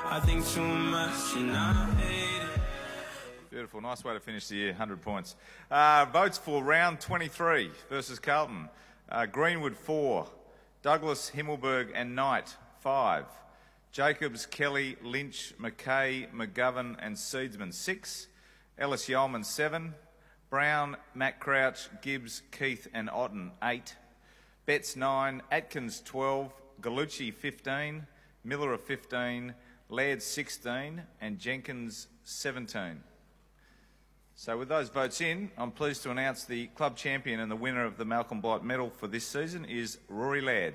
I think too much and I hate it. Beautiful, nice way to finish the year, 100 points. Votes for round 23 versus Carlton. Greenwood 4, Douglas, Himmelberg and Knight 5, Jacobs, Kelly, Lynch, McKay, McGovern and Seedsman 6, Ellis Yeoman 7, Brown, Matt Crouch, Gibbs, Keith and Otten 8, Betts 9, Atkins 12, Gallucci 15, Miller 15, Laird 16 and Jenkins 17. So with those votes in, I'm pleased to announce the club champion and the winner of the Malcolm Blight medal for this season is Rory Laird.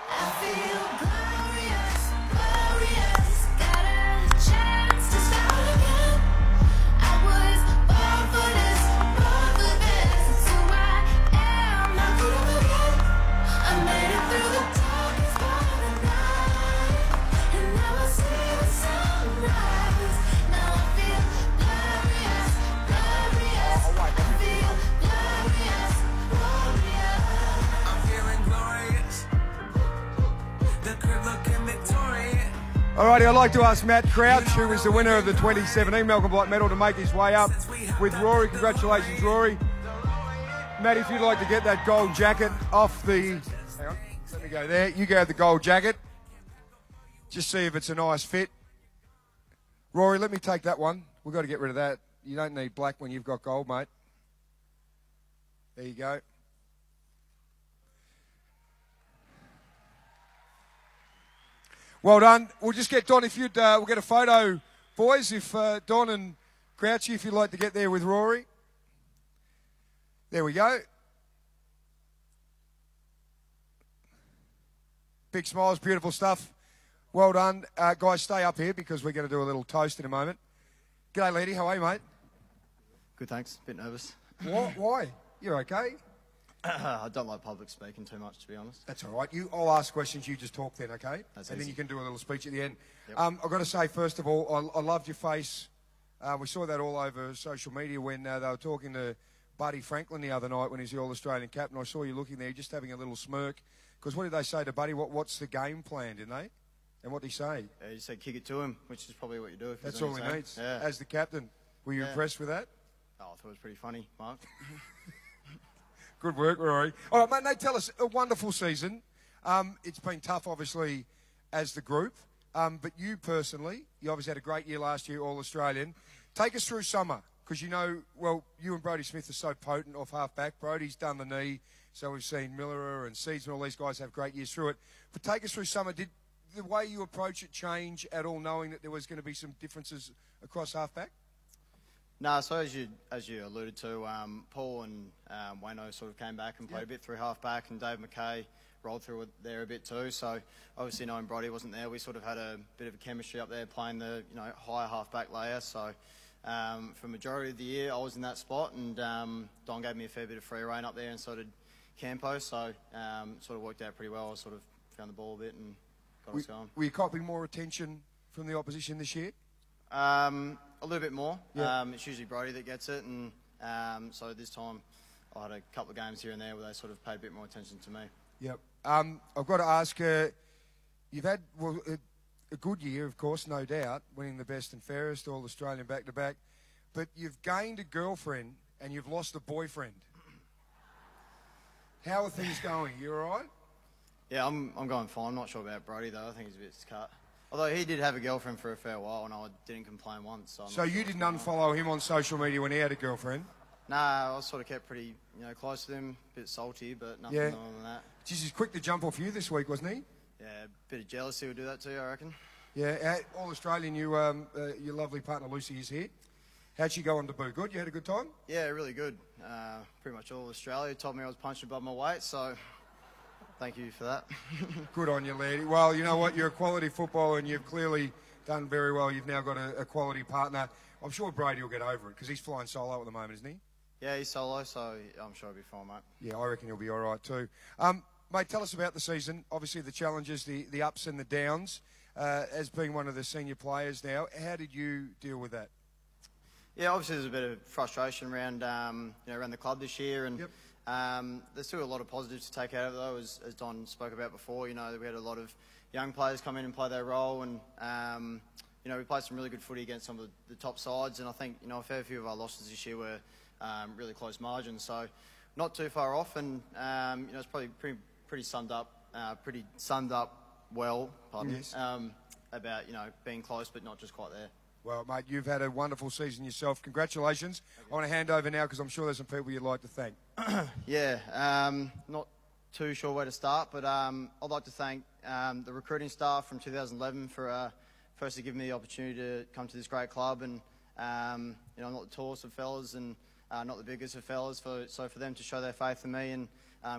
I feel glorious, glorious, got a chance to start again. I was born for this, born for this. It's who I am, not who I forget. I made it through the darkest part of the night, and now I see the sunrise. Now I feel glorious, glorious. I feel glorious, glorious. I'm feeling glorious. The crib looking victorious. Alrighty, I'd like to ask Matt Crouch, who was the winner of the 2017 Malcolm Blight medal, to make his way up with Rory. Congratulations, Rory. Matt, if you'd like to get that gold jacket off the... Hang on, let me go there. You go the gold jacket. Just see if it's a nice fit. Rory, let me take that one. We've got to get rid of that. You don't need black when you've got gold, mate. There you go. Well done. We'll just get Don, if you'd, we'll get a photo, boys, if Don and Crouchy, if you'd like to get there with Rory. There we go. Big smiles, beautiful stuff. Well done. Guys, stay up here because we're going to do a little toast in a moment. G'day, lady. How are you, mate? Good, thanks. Bit nervous. Why? You're okay. I don't like public speaking too much, to be honest. That's all right. I'll ask questions, you just talk then, okay? That's and then easy. you can do a little speech at the end. Yep. I've got to say, first of all, I loved your face. We saw that all over social media when they were talking to Buddy Franklin the other night when he's the All-Australian captain. I saw you looking there, just having a little smirk. Because what did they say to Buddy? What's the game plan, didn't they? And what did he say? Yeah, you said kick it to him, which is probably what you do. If That's he's all on he your team. needs. Yeah. As the captain, were you impressed with that? Oh, I thought it was pretty funny, Mark. Good work, Rory. All right, mate, Nate, tell us, a wonderful season. It's been tough, obviously, as the group. But you personally, you obviously had a great year last year, All-Australian. Take us through summer, because you know, well, you and Brodie Smith are so potent off half-back. Brodie's done the knee, so we've seen Miller and Seedsman, all these guys have great years through it. But take us through summer. Did the way you approach it change at all, knowing that there was going to be some differences across half-back? No, so as you alluded to, Paul and Wayno sort of came back and played a bit through half-back, and Dave McKay rolled through it there a bit too. So obviously knowing Brodie wasn't there, we sort of had a bit of a chemistry up there playing the higher half-back layer. So for majority of the year, I was in that spot, and Don gave me a fair bit of free rein up there, and so did Campo. So sort of worked out pretty well. I sort of found the ball a bit and got us going. Were you copping more attention from the opposition this year? A little bit more. Yeah. It's usually Brodie that gets it, and so this time I had a couple of games here and there where they sort of paid a bit more attention to me. Yep. I've got to ask, you've had a good year, of course, no doubt, winning the best and fairest, All-Australian back-to-back, but you've gained a girlfriend and you've lost a boyfriend. How are things going? You all right? Yeah, I'm going fine. I'm not sure about Brodie, though. I think he's a bit cut. Although he did have a girlfriend for a fair while, and I didn't complain once. So you didn't unfollow him on social media when he had a girlfriend? Nah, I sort of kept pretty, close to him. A bit salty, but nothing more than that. Geez, he's quick to jump off you this week, wasn't he? Yeah, a bit of jealousy would do that to you, I reckon. Yeah, All-Australian, your lovely partner Lucy is here. How'd she go on debut? Good? You had a good time? Yeah, really good. Pretty much all Australia told me I was punching above my weight, so thank you for that. Good on you, lady. Well, you know what? You're a quality footballer and you've clearly done very well. You've now got a quality partner. I'm sure Brady will get over it because he's flying solo at the moment, isn't he? Yeah, he's solo, so I'm sure he'll be fine, mate. Yeah, I reckon he'll be all right too. Mate, tell us about the season. Obviously the challenges, the ups and the downs. As being one of the senior players now, how did you deal with that? Yeah, obviously there's a bit of frustration around, around the club this year, and there's still a lot of positives to take out of it, though, as Don spoke about before. We had a lot of young players come in and play their role, and you know, we played some really good footy against some of the top sides, and I think, you know, a fair few of our losses this year were really close margins, so not too far off, and you know, it's probably pretty summed up well, pardon me, Yes. about, you know, being close but not just quite there. Well, mate, you've had a wonderful season yourself. Congratulations. I want to hand over now because I'm sure there's some people you'd like to thank. Yeah, not too sure where to start, but I'd like to thank the recruiting staff from 2011 for firstly giving me the opportunity to come to this great club, and you know, I'm not the tallest of fellas and not the biggest of fellas, so for them to show their faith in me and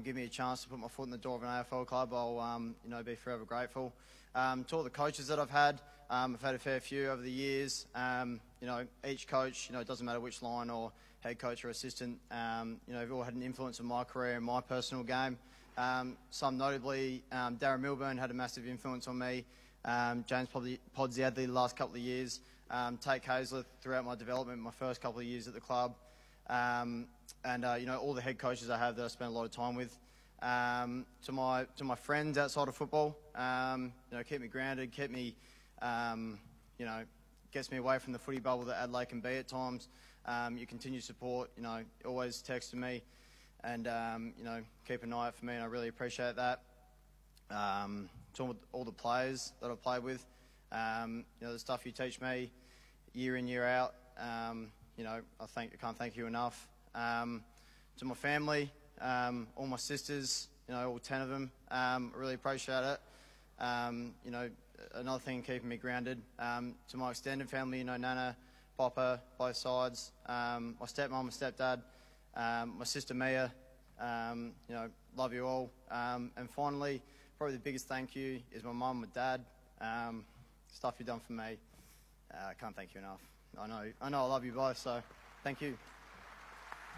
give me a chance to put my foot in the door of an AFL club, I'll you know, be forever grateful. To all the coaches that I've had a fair few over the years. You know, each coach, you know, it doesn't matter which line or head coach or assistant, you know, they've all had an influence on my career and my personal game. Some notably, Darren Milburn had a massive influence on me. James Podsiadly the last couple of years. Tate Hazler throughout my development, my first couple of years at the club. And you know, all the head coaches I have that I spent a lot of time with. To my friends outside of football, you know, keep me grounded, keep me, you know, gets me away from the footy bubble that Adelaide can be at times. Your continued support, you know, always texting me and, you know, keep an eye out for me, and I really appreciate that. To all the players that I've played with, you know, the stuff you teach me year in, year out, you know, I can't thank you enough. To my family, all my sisters, you know, all 10 of them, I really appreciate it. You know, another thing keeping me grounded. To my extended family, you know, Nana, Papa, both sides, my stepmom, my stepdad, my sister Mia, you know, love you all. And finally, probably the biggest thank you is my mum, my dad, stuff you've done for me. I can't thank you enough. I know I love you both, so thank you.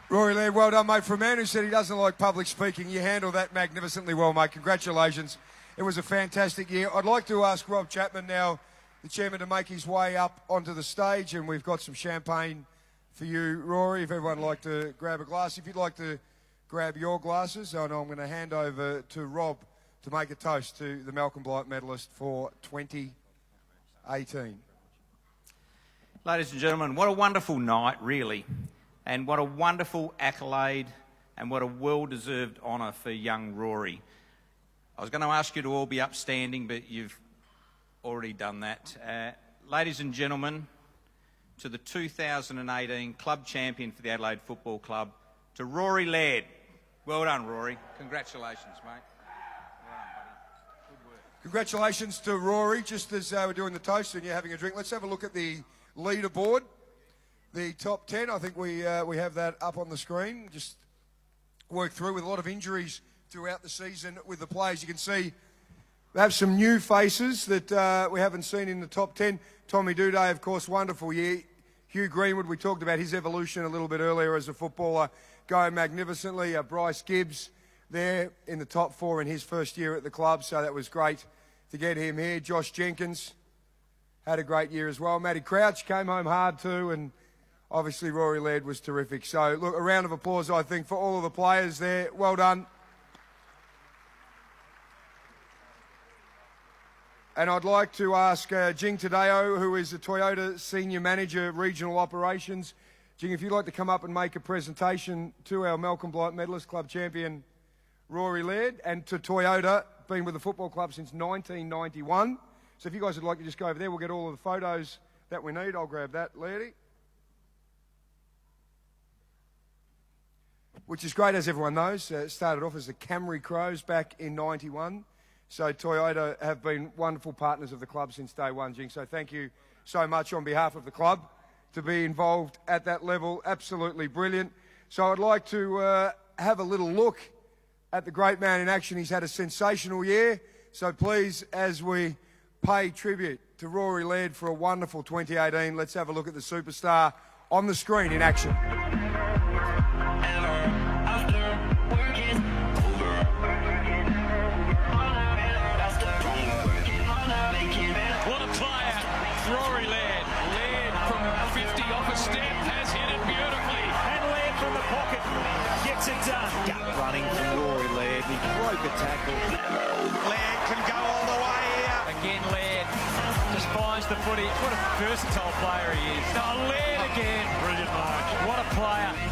Rory Laird, well done, mate. For a man who said he doesn't like public speaking, you handled that magnificently well, mate. Congratulations. It was a fantastic year. I'd like to ask Rob Chapman now, the chairman, to make his way up onto the stage, and we've got some champagne for you, Rory, if everyone would like to grab a glass. If you'd like to grab your glasses, I know I'm going to hand over to Rob to make a toast to the Malcolm Blight medalist for 2018. Ladies and gentlemen, what a wonderful night, really. And what a wonderful accolade and what a well-deserved honour for young Rory. I was going to ask you to all be upstanding, but you've already done that. Ladies and gentlemen, to the 2018 club champion for the Adelaide Football Club, to Rory Laird. Well done, Rory. Congratulations, mate. Well done, buddy. Good work. Congratulations to Rory. Just as we're doing the toast and you're having a drink, let's have a look at the leaderboard. The top 10, I think we have that up on the screen. Just worked through with a lot of injuries throughout the season with the players. You can see we have some new faces that we haven't seen in the top 10. Tommy Duday, of course, wonderful year. Hugh Greenwood, we talked about his evolution a little bit earlier as a footballer, going magnificently. Bryce Gibbs there in the top 4 in his first year at the club, so that was great to get him here. Josh Jenkins had a great year as well. Matty Crouch came home hard too, and obviously Rory Laird was terrific. So, look, a round of applause, I think, for all of the players there. Well done. And I'd like to ask Jing Tadeo, who is the Toyota Senior Manager, Regional Operations. Jing, if you'd like to come up and make a presentation to our Malcolm Blight medalist, club champion Rory Laird, and to Toyota, been with the football club since 1991. So if you guys would like to just go over there, we'll get all of the photos that we need. I'll grab that, Lairdy. Which is great, as everyone knows. It started off as the Camry Crows back in 91. So Toyota have been wonderful partners of the club since day one, Jing. So thank you so much on behalf of the club to be involved at that level. Absolutely brilliant. So I'd like to have a little look at the great man in action. He's had a sensational year. So please, as we pay tribute to Rory Laird for a wonderful 2018, let's have a look at the superstar on the screen in action. What a player, Rory Laird. Laird from 50 off a step has hit it beautifully. And Laird from the pocket gets it done. Gut running from Rory Laird. He broke a tackle. Laird can go all the way here. again, Laird. Just finds the footy. What a versatile player he is. Oh, Laird again. Brilliant mark. What a player.